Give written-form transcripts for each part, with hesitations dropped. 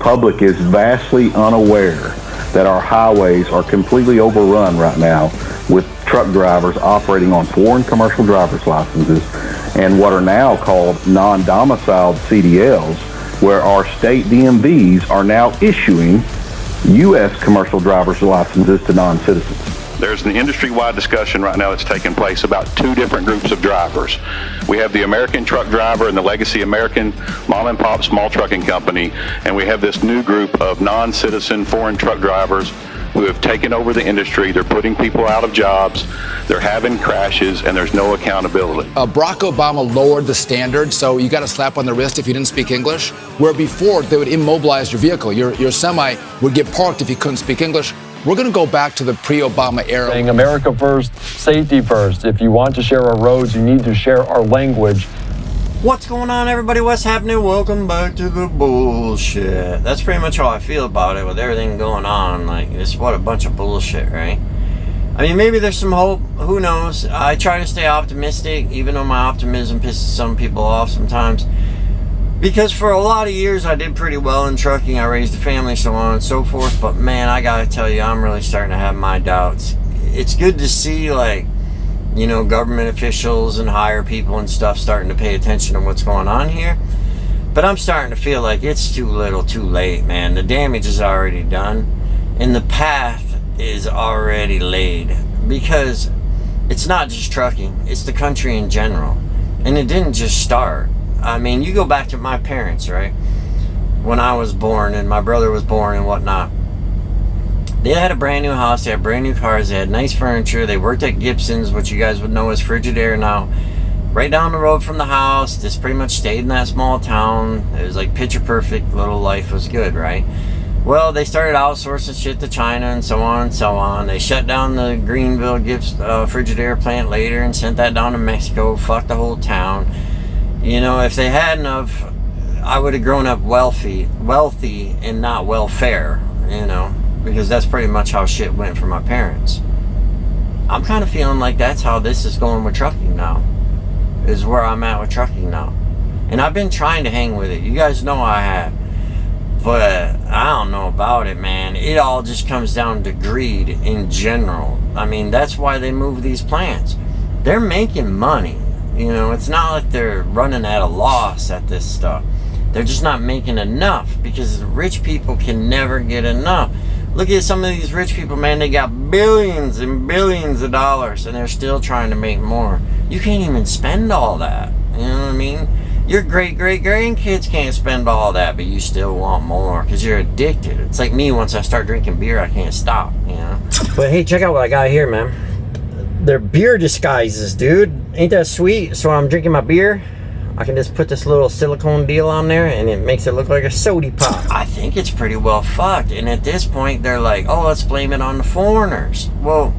public is vastly unaware that our highways are completely overrun right now with truck drivers operating on foreign commercial driver's licenses and what are now called non-domiciled CDLs, where our state DMVs are now issuing U.S. commercial driver's licenses to non-citizens. There's an industry-wide discussion right now that's taking place about two different groups of drivers. We have the American truck driver and the legacy American mom and pop small trucking company, and we have this new group of non-citizen foreign truck drivers who have taken over the industry. They're putting people out of jobs, they're having crashes, and there's no accountability. Barack Obama lowered the standard, so you got a slap on the wrist if you didn't speak English, where before they would immobilize your vehicle. Your semi would get parked if you couldn't speak English. We're going to go back to the pre-Obama era. Saying America first, safety first. If you want to share our roads, you need to share our language. What's going on, everybody? What's happening? Welcome back to the bullshit. That's pretty much how I feel about it with everything going on. Like, it's what a bunch of bullshit, right? I mean, maybe there's some hope. Who knows? I try to stay optimistic, even though my optimism pisses some people off sometimes. Because for a lot of years, I did pretty well in trucking. I raised a family, so on and so forth. But man, I gotta tell you, I'm really starting to have my doubts. It's good to see, like, you know, government officials and higher people and stuff starting to pay attention to what's going on here. But I'm starting to feel like it's too little, too late, man. The damage is already done. And the path is already laid. Because it's not just trucking. It's the country in general. And it didn't just start. I mean, you go back to my parents, right? When I was born and my brother was born and whatnot. They had a brand new house, they had brand new cars, they had nice furniture, they worked at Gibson's, which you guys would know as Frigidaire now. Right down the road from the house, just pretty much stayed in that small town. It was like picture perfect, little life was good, right? Well, they started outsourcing shit to China and so on and so on. They shut down the Greenville Frigidaire plant later and sent that down to Mexico, fucked the whole town. You know, if they hadn't of, I would have grown up wealthy and not welfare, you know, because that's pretty much how shit went for my parents. I'm kind of feeling like that's how this is going with trucking now, is where I'm at with trucking now. And I've been trying to hang with it. You guys know I have. But I don't know about it, man. It all just comes down to greed in general. I mean, that's why they move these plants. They're making money. You know, it's not like they're running at a loss at this stuff. They're just not making enough because the rich people can never get enough. Look at some of these rich people, man. They got billions and billions of dollars and they're still trying to make more. You can't even spend all that. You know what I mean? Your great-great-grandkids can't spend all that, but you still want more because you're addicted. It's like me, once I start drinking beer, I can't stop, you know? But hey, check out what I got here, man. They're beer disguises, dude. Ain't that sweet? So I'm drinking my beer. I can just put this little silicone deal on there and it makes it look like a soda pop. I think it's pretty well fucked. And at this point, they're like, oh, let's blame it on the foreigners. Well,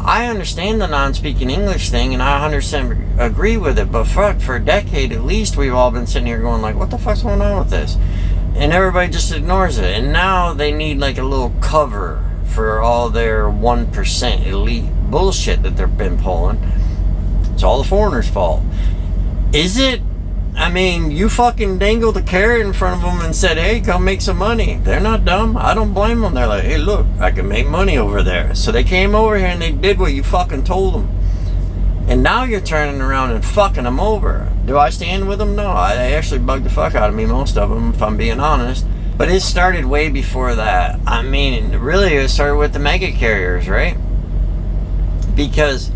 I understand the non-speaking English thing and I 100% agree with it. But fuck, for a decade at least, we've all been sitting here going like, what the fuck's going on with this? And everybody just ignores it. And now they need like a little cover for all their 1% elite bullshit that they've been pulling. It's all the foreigners' fault. Is it? I mean, you fucking dangled a carrot in front of them and said, hey, come make some money. They're not dumb. I don't blame them. They're like, hey, look, I can make money over there. So they came over here and they did what you fucking told them. And now you're turning around and fucking them over. Do I stand with them? No. They actually bugged the fuck out of me, most of them, if I'm being honest. But it started way before that. I mean, really, it started with the mega carriers, right? Because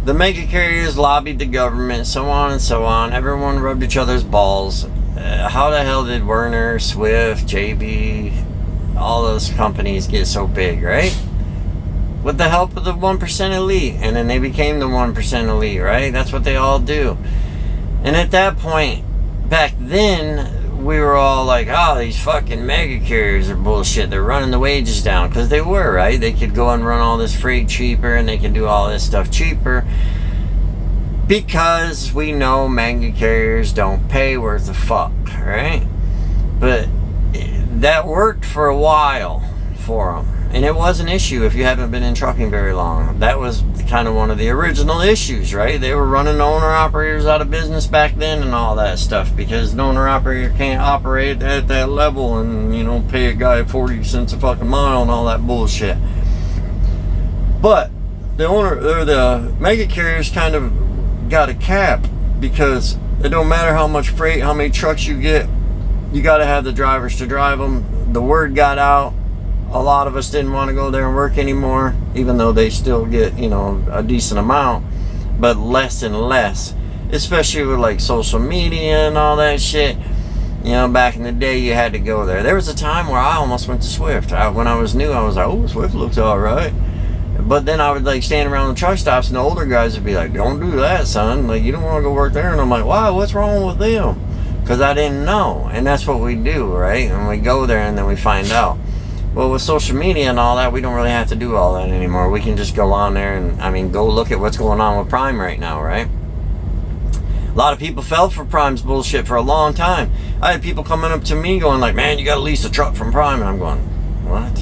the mega carriers lobbied the government, so on and so on. Everyone rubbed each other's balls. How the hell did Werner, Swift, JB, all those companies get so big, right? With the help of the 1% elite. And then they became the 1% elite, right? That's what they all do. And at that point, back then, we were all like, oh, these fucking mega carriers are bullshit. They're running the wages down. Because they were, right? They could go and run all this freight cheaper and they could do all this stuff cheaper. Because we know mega carriers don't pay worth a fuck, right? But that worked for a while for them. And it was an issue if you haven't been in trucking very long. That was kind of one of the original issues, right? They were running owner-operators out of business back then and all that stuff because an owner-operator can't operate at that level and, you know, pay a guy 40 cents a fucking mile and all that bullshit. But the the mega carriers kind of got a cap because it don't matter how much freight, how many trucks you get, you got to have the drivers to drive them. The word got out. A lot of us didn't want to go there and work anymore, even though they still get, you know, a decent amount, but less and less, especially with like social media and all that shit. You know, back in the day, you had to go there. There was a time where I almost went to Swift. When I was new, I was like, oh, Swift looks all right. But then I would like stand around the truck stops and the older guys would be like, don't do that, son. Like, you don't want to go work there. And I'm like, wow, what's wrong with them? Because I didn't know. And that's what we do, right? And we go there and then we find out. Well, with social media and all that, we don't really have to do all that anymore. We can just go on there and, I mean, go look at what's going on with Prime right now, right? A lot of people fell for Prime's bullshit for a long time. I had people coming up to me going like, man, you got to lease a truck from Prime. And I'm going, what?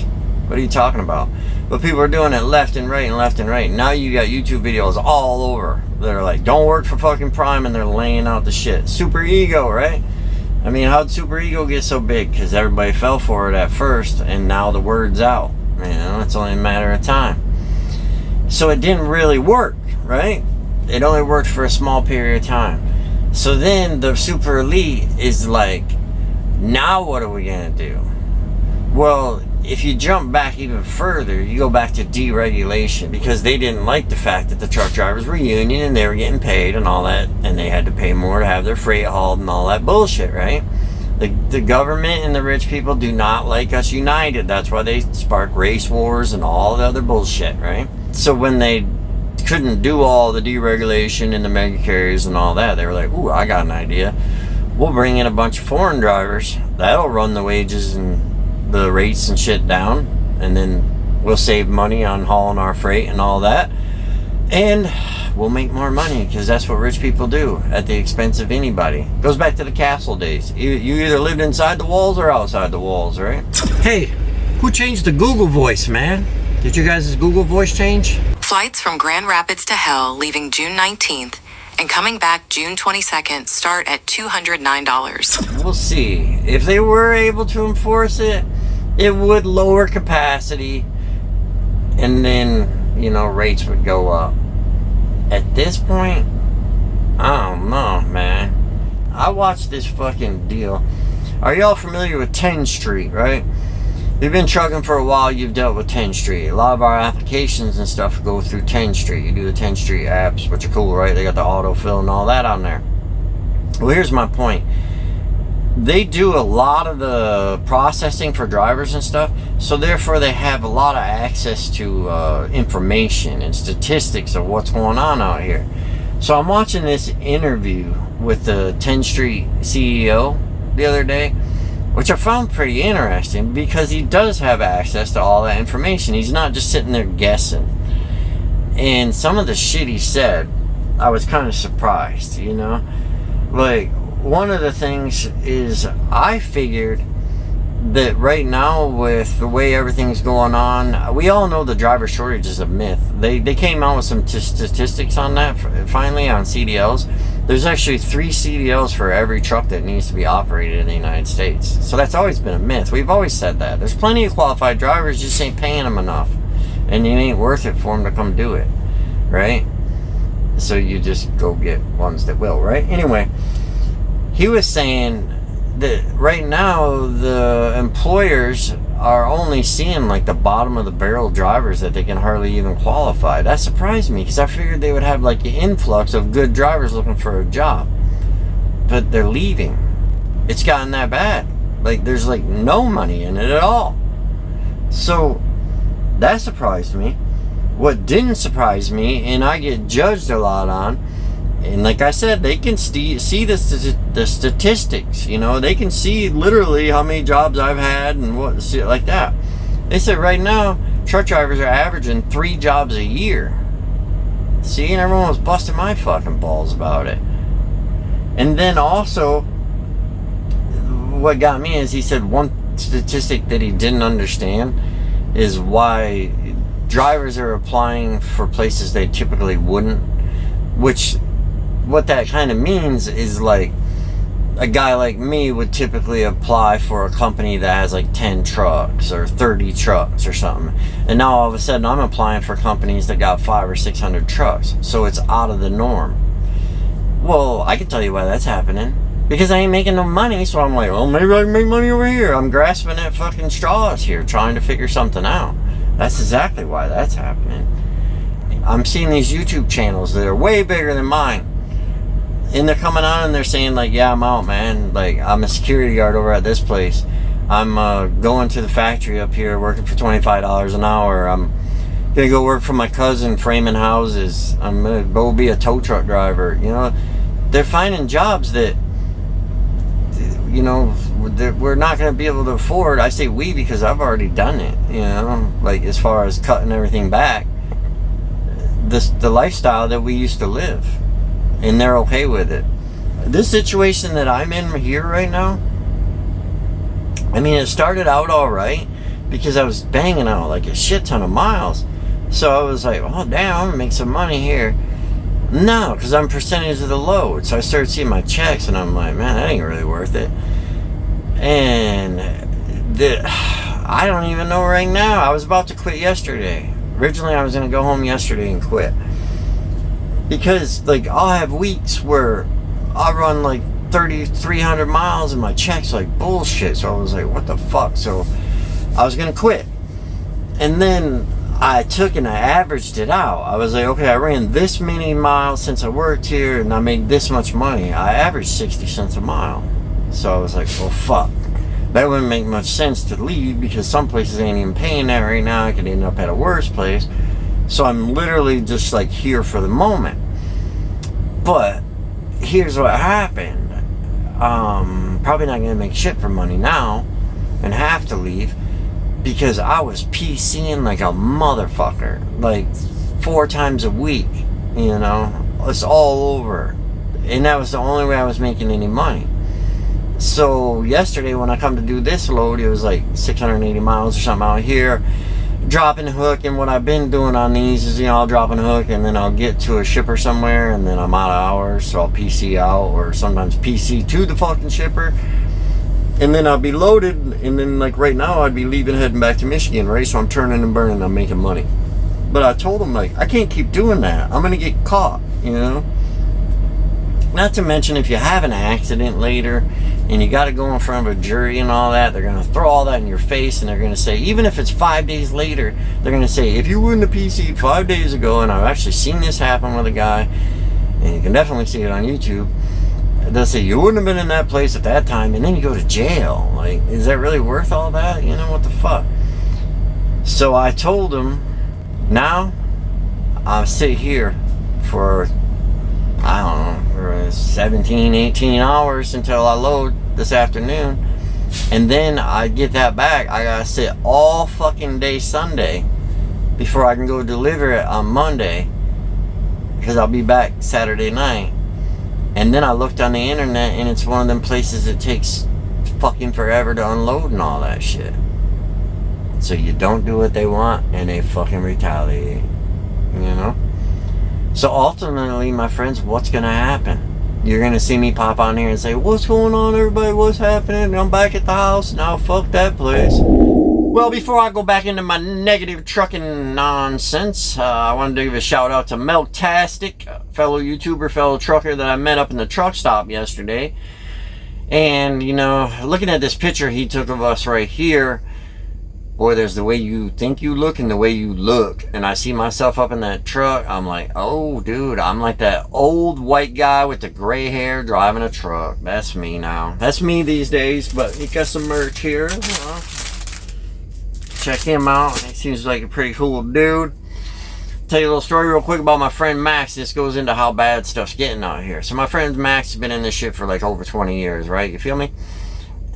What are you talking about? But people are doing it left and right and left and right. Now you got YouTube videos all over that are like, don't work for fucking Prime, and they're laying out the shit. Super Ego, right? I mean, how'd Super Ego get so big? Because everybody fell for it at first, and now the word's out. You know, it's only a matter of time. So it didn't really work, right? It only worked for a small period of time. So then the super elite is like, now what are we going to do? Well, if you jump back even further, you go back to deregulation, because they didn't like the fact that the truck drivers were union and they were getting paid and all that, and they had to pay more to have their freight hauled and all that bullshit, right? The government and the rich people do not like us united. That's why they spark race wars and all the other bullshit, right? So when they couldn't do all the deregulation and the mega carriers and all that, they were like, ooh, I got an idea. We'll bring in a bunch of foreign drivers. That'll run the wages and the rates and shit down, and then we'll save money on hauling our freight and all that, and we'll make more money, because that's what rich people do at the expense of anybody. Goes back to the castle days. You either lived inside the walls or outside the walls, right? Hey, who changed the Google voice, man? Did you guys' Google voice change? Flights from Grand Rapids to Hell leaving June 19th and coming back June 22nd start at $209. We'll see. If they were able to enforce it, it would lower capacity, and then, you know, rates would go up. At this point, I don't know, man. I watched this fucking deal. Are y'all familiar with 10 Street, right? You've been trucking for a while, you've dealt with 10 Street. A lot of our applications and stuff go through 10 Street. You do the 10 Street apps, which are cool, right? They got the autofill and all that on there. Well, here's my point. They do a lot of the processing for drivers and stuff, so therefore they have a lot of access to information and statistics of what's going on out here. So I'm watching this interview with the 10 Street CEO the other day, which I found pretty interesting, because he does have access to all that information. He's not just sitting there guessing. And some of the shit he said, I was kind of surprised, you know? Like, one of the things is, I figured that right now, with the way everything's going on, we all know the driver shortage is a myth. They came out with some statistics on that finally on CDLs. There's actually 3 CDLs for every truck that needs to be operated in the United States. So that's always been a myth. We've always said that. There's plenty of qualified drivers, just ain't paying them enough. And it ain't worth it for them to come do it, right? So you just go get ones that will, right? Anyway, he was saying that right now the employers are only seeing like the bottom of the barrel drivers that they can hardly even qualify. That surprised me, because I figured they would have like an influx of good drivers looking for a job, but they're leaving. It's gotten that bad. Like, there's like no money in it at all. So that surprised me. What didn't surprise me, and I get judged a lot on, and like I said, they can see the statistics, you know, they can see literally how many jobs I've had and what, like that. They said right now, truck drivers are averaging 3 jobs a year. See, and everyone was busting my fucking balls about it. And then also, what got me is he said one statistic that he didn't understand is why drivers are applying for places they typically wouldn't, which what that kind of means is like a guy like me would typically apply for a company that has like 10 trucks or 30 trucks or something, and now all of a sudden I'm applying for companies that got 500 or 600 trucks, so it's out of the norm. Well, I can tell you why that's happening, because I ain't making no money, so I'm like, well, maybe I can make money over here. I'm grasping at fucking straws here, trying to figure something out. That's exactly why that's happening. I'm seeing these YouTube channels that are way bigger than mine, and they're coming on and they're saying like, yeah, I'm out, man. Like, I'm a security guard over at this place. I'm going to the factory up here working for $25 an hour. I'm gonna go work for my cousin framing houses. I'm gonna go be a tow truck driver. You know, they're finding jobs that, you know, that we're not gonna be able to afford. I say we because I've already done it. You know, like as far as cutting everything back, the lifestyle that we used to live, and they're okay with it. This situation that I'm in here right now, I mean, it started out all right because I was banging out like a shit ton of miles. So I was like, oh damn, I'm gonna make some money here. No, because I'm percentage of the load. So I started seeing my checks and I'm like, man, that ain't really worth it. And I don't even know right now. I was about to quit yesterday. Originally I was gonna go home yesterday and quit, because like I'll have weeks where I run like 300 miles and my check's like bullshit. So I was like, what the fuck? So I was gonna quit, and then I took and I averaged it out. I was like, okay, I ran this many miles since I worked here and I made this much money. I averaged 60 cents a mile. So I was like, well, fuck, that wouldn't make much sense to leave, because some places ain't even paying that right now. I could end up at a worse place. So I'm literally just like here for the moment. But here's what happened. Probably not gonna make shit for money now and have to leave, because I was PCing like a motherfucker, like 4 times a week, you know, it's all over, and that was the only way I was making any money. So yesterday when I come to do this load, it was like 680 miles or something out here, dropping hook, and what I've been doing on these is, you know, I'll drop a hook and then I'll get to a shipper somewhere and then I'm out of hours, so I'll PC out, or sometimes PC to the fucking shipper, and then I'll be loaded, and then like right now I'd be leaving, heading back to Michigan, right? So I'm turning and burning, I'm making money. But I told them, like, I can't keep doing that. I'm gonna get caught, you know? Not to mention, if you have an accident later and you gotta go in front of a jury and all that, they're gonna throw all that in your face, and they're gonna say, even if it's 5 days later, they're gonna say, if you wouldn't have PC'd 5 days ago, and I've actually seen this happen with a guy, and you can definitely see it on YouTube, they'll say, you wouldn't have been in that place at that time, and then you go to jail. Like, is that really worth all that? You know, what the fuck? So I told him, now I'll sit here for, I don't know, for 17, 18 hours until I load this afternoon, and then I get that back. I gotta sit all fucking day Sunday before I can go deliver it on Monday, because I'll be back Saturday night. And then I looked on the internet, and it's one of them places that takes fucking forever to unload and all that shit. So you don't do what they want, and they fucking retaliate, you know? So ultimately, my friends, what's gonna happen? You're gonna see me pop on here and say, what's going on, everybody? What's happening? I'm back at the house now. Fuck that place. Well, before I go back into my negative trucking nonsense, I wanted to give a shout out to Melktastic, fellow YouTuber, fellow trucker that I met up in the truck stop yesterday. And, you know, looking at this picture he took of us right here, boy, there's the way you think you look and the way you look. And I see myself up in that truck. I'm like, oh, dude, I'm like that old white guy with the gray hair driving a truck. That's me now. That's me these days. But he got some merch here. Check him out. He seems like a pretty cool dude. Tell you a little story real quick about my friend Max. This goes into how bad stuff's getting out here. So my friend Max has been in this shit for like over 20 years, right? You feel me?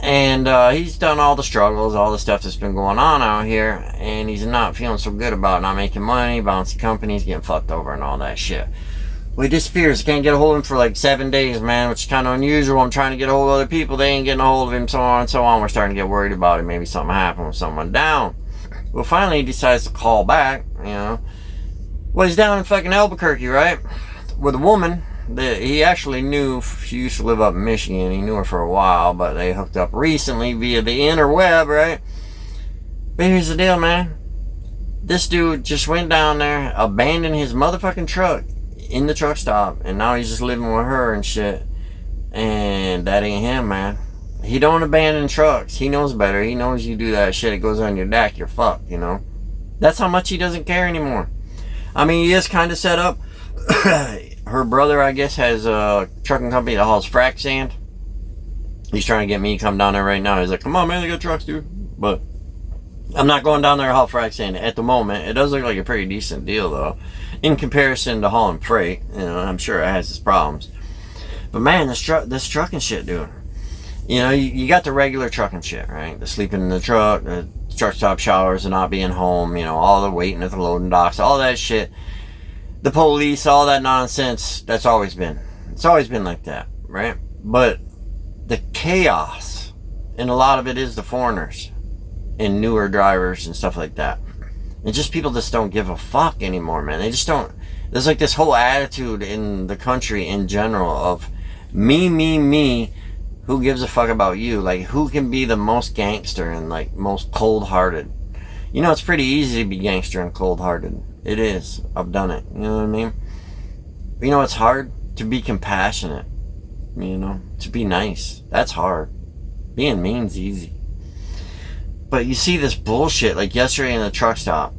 And he's done all the struggles, all the stuff that's been going on out here, and he's not feeling so good about not making money, bouncing companies, getting fucked over and all that shit. Well, he disappears. Can't get a hold of him for like 7 days, man, which is kind of unusual. I'm trying to get a hold of other people. They ain't getting a hold of him, so on and so on. We're starting to get worried about it. Maybe something happened with someone down. Well, finally he decides to call back, you know. Well, he's down in fucking Albuquerque, right? With a woman that he actually knew. She used to live up in Michigan. He knew her for a while, but they hooked up recently via the interweb, right? But here's the deal, man. This dude just went down there, abandoned his motherfucking truck in the truck stop, and now he's just living with her and shit. And that ain't him, man. He don't abandon trucks. He knows better. He knows you do that shit, it goes on your deck, you're fucked, you know? That's how much he doesn't care anymore. I mean, he is kind of set up. Her brother, I guess, has a trucking company that hauls frac sand. He's trying to get me to come down there right now. He's like, come on, man, they got trucks, dude. But I'm not going down there to haul frac sand at the moment. It does look like a pretty decent deal, though, in comparison to hauling freight. You know, I'm sure it has its problems. But, man, this trucking shit, dude. You know, you got the regular trucking shit, right? The sleeping in the truck, the truck stop showers, and not being home, you know, all the waiting at the loading docks, all that shit. The police, all that nonsense, that's always been. It's always been like that, right? But the chaos, and a lot of it is the foreigners and newer drivers and stuff like that. And just people just don't give a fuck anymore, man. They just don't. There's like this whole attitude in the country in general of me. Who gives a fuck about you? Like, who can be the most gangster and, like, most cold-hearted? You know, it's pretty easy to be gangster and cold-hearted. It is. I've done it. You know what I mean? But you know, it's hard to be compassionate. You know? To be nice. That's hard. Being mean's easy. But you see this bullshit, like yesterday in the truck stop.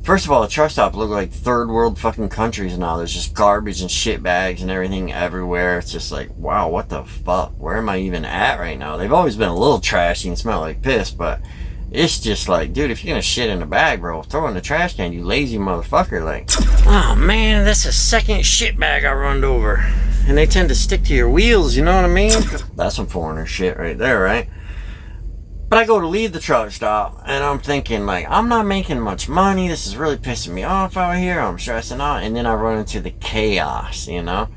First of all, the truck stop look like third world fucking countries now. There's just garbage and shit bags and everything everywhere. It's just like, wow, what the fuck? Where am I even at right now? They've always been a little trashy and smell like piss, but it's just like, dude, if you're gonna shit in a bag, bro, throw it in the trash can, you lazy motherfucker. Like, oh man, that's the second shit bag I runned over. And they tend to stick to your wheels, you know what I mean? That's some foreigner shit right there, right? But I go to leave the truck stop, and I'm thinking, like, I'm not making much money. This is really pissing me off out here. I'm stressing out. And then I run into the chaos, you know?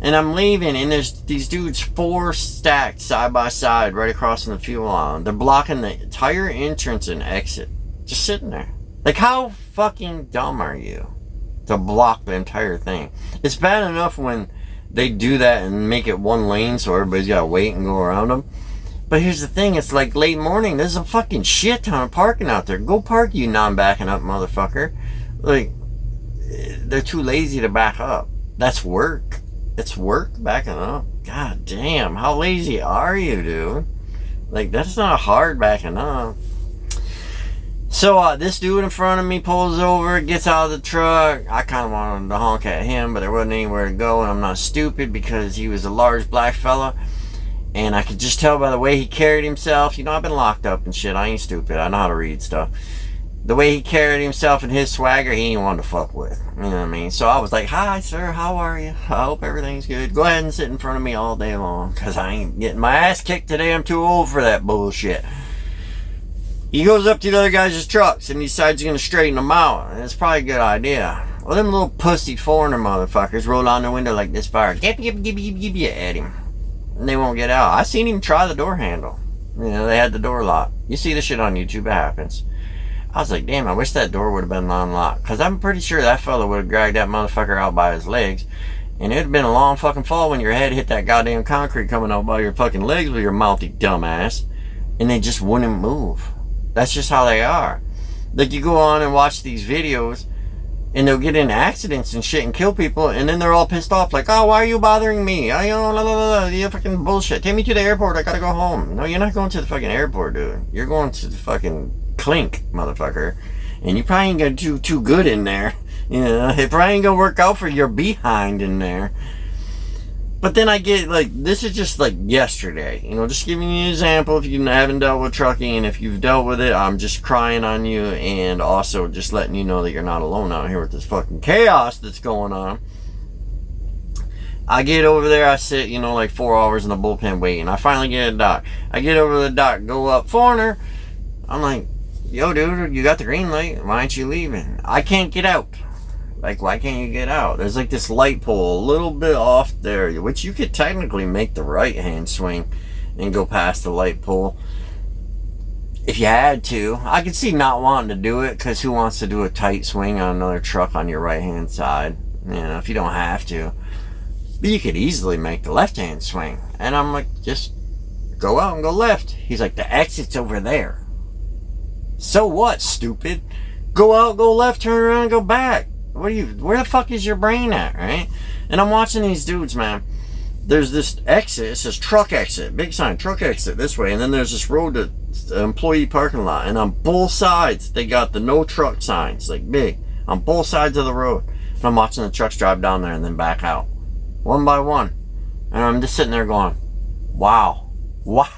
And I'm leaving, and there's these dudes 4 stacked side by side right across from the fuel line. They're blocking the entire entrance and exit. Just sitting there. Like, how fucking dumb are you to block the entire thing? It's bad enough when they do that and make it one lane so everybody's got to wait and go around them. But here's the thing, it's like late morning, there's a fucking shit ton of parking out there. Go park, you non-backing up motherfucker. Like, they're too lazy to back up. That's work. It's work backing up. God damn, how lazy are you, dude? Like, that's not hard backing up. So, this dude in front of me pulls over, gets out of the truck. I kind of wanted to honk at him, but there wasn't anywhere to go, and I'm not stupid because he was a large black fella. And I could just tell by the way he carried himself. You know, I've been locked up and shit. I ain't stupid. I know how to read stuff. The way he carried himself and his swagger, he ain't one to fuck with. You know what I mean? So I was like, hi, sir. How are you? I hope everything's good. Go ahead and sit in front of me all day long. Because I ain't getting my ass kicked today. I'm too old for that bullshit. He goes up to the other guys' trucks and decides he's going to straighten them out. And it's probably a good idea. Well, them little pussy foreigner motherfuckers roll down the window like this fire. At him. And they won't get out. I seen him try the door handle. You know, they had the door locked. You see the shit on YouTube, it happens. I was like, damn, I wish that door would have been unlocked. Because I'm pretty sure that fella would have dragged that motherfucker out by his legs. And it would have been a long fucking fall when your head hit that goddamn concrete coming out by your fucking legs with your mouthy dumbass. And they just wouldn't move. That's just how they are. Like, you go on and watch these videos, and they'll get in accidents and shit and kill people, and then they're all pissed off, like, oh, why are you bothering me? You fucking bullshit. Take me to the airport, I gotta go home. No, you're not going to the fucking airport, dude. You're going to the fucking clink, motherfucker. And you probably ain't gonna do too good in there. You know, it probably ain't gonna work out for your behind in there. But then I get, like, this is just, like, yesterday. You know, just giving you an example if you haven't dealt with trucking. And if you've dealt with it, I'm just crying on you. And also just letting you know that you're not alone out here with this fucking chaos that's going on. I get over there, I sit, you know, like 4 hours in the bullpen waiting. I finally get a dock. I get over to the dock, go up, foreigner. I'm like, yo, dude, you got the green light. Why aren't you leaving? I can't get out. Like, why can't you get out? There's like this light pole a little bit off there, which you could technically make the right hand swing and go past the light pole. if you had to. I could see not wanting to do it, because who wants to do a tight swing on another truck on your right hand side, you know, if you don't have to. But you could easily make the left hand swing. And I'm like, just go out and go left. He's like, the exit's over there. So what, stupid? Go out, go left, turn around, and go back. Where the fuck is your brain at, right? And I'm watching these dudes, man. There's this exit, it says truck exit, big sign, truck exit this way, and then there's this road to the employee parking lot, and on both sides they got the no truck signs, like big, on both sides of the road. And I'm watching the trucks drive down there and then back out, one by one. And I'm just sitting there going, wow, what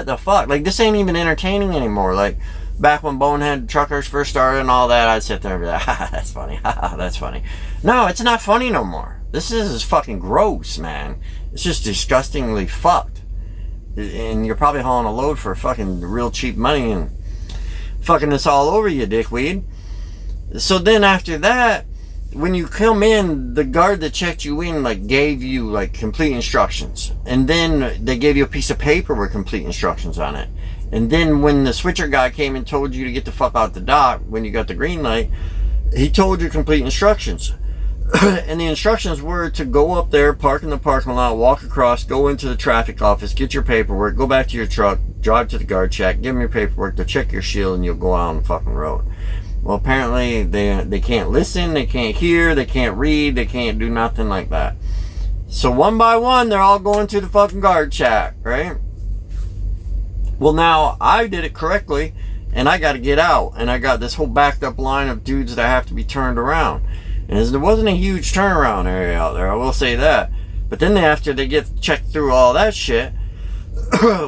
the fuck? Like, this ain't even entertaining anymore. Like, back when Bonehead Truckers first started and all that, I'd sit there and be like, ha, that's funny, ha, that's funny. No, it's not funny no more. This is fucking gross, man. It's just disgustingly fucked. And you're probably hauling a load for fucking real cheap money and fucking this all over you, dickweed. So then after that, when you come in, the guard that checked you in, like, gave you, like, complete instructions. And then they gave you a piece of paper with complete instructions on it. And then when the switcher guy came and told you to get the fuck out the dock, when you got the green light, he told you complete instructions. And the instructions were to go up there, park in the parking lot, walk across, go into the traffic office, get your paperwork, go back to your truck, drive to the guard shack, give them your paperwork, they'll check your shield, and you'll go out on the fucking road. Well, apparently they can't listen, they can't hear, they can't read, they can't do nothing like that. So one by one, they're all going to the fucking guard shack, right? Well, now I did it correctly, and I got to get out, and I got this whole backed up line of dudes that have to be turned around. And there wasn't a huge turnaround area out there, I will say that. But then after they get checked through all that shit,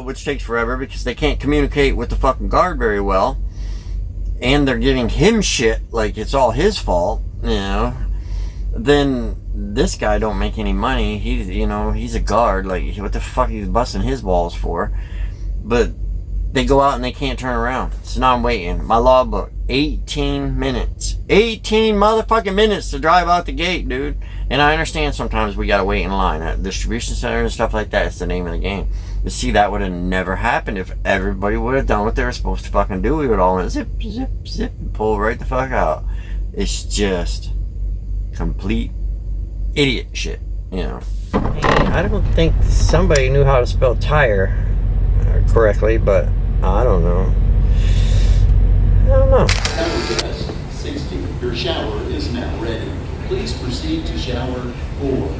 which takes forever because they can't communicate with the fucking guard very well, and they're giving him shit like it's all his fault, you know, then this guy don't make any money. He's a guard. Like, what the fuck he's busting his balls for? But they go out and they can't turn around. So now I'm waiting. My logbook, 18 minutes. 18 motherfucking minutes to drive out the gate, dude. And I understand sometimes we gotta wait in line at distribution center and stuff like that. It's the name of the game. But see, that would have never happened if everybody would have done what they were supposed to fucking do. We would all went zip, zip, zip, and pull right the fuck out. It's just complete idiot shit, you know. I don't think somebody knew how to spell tire correctly, but I don't know. Shower 60. Your shower is now ready. Please proceed to shower 4.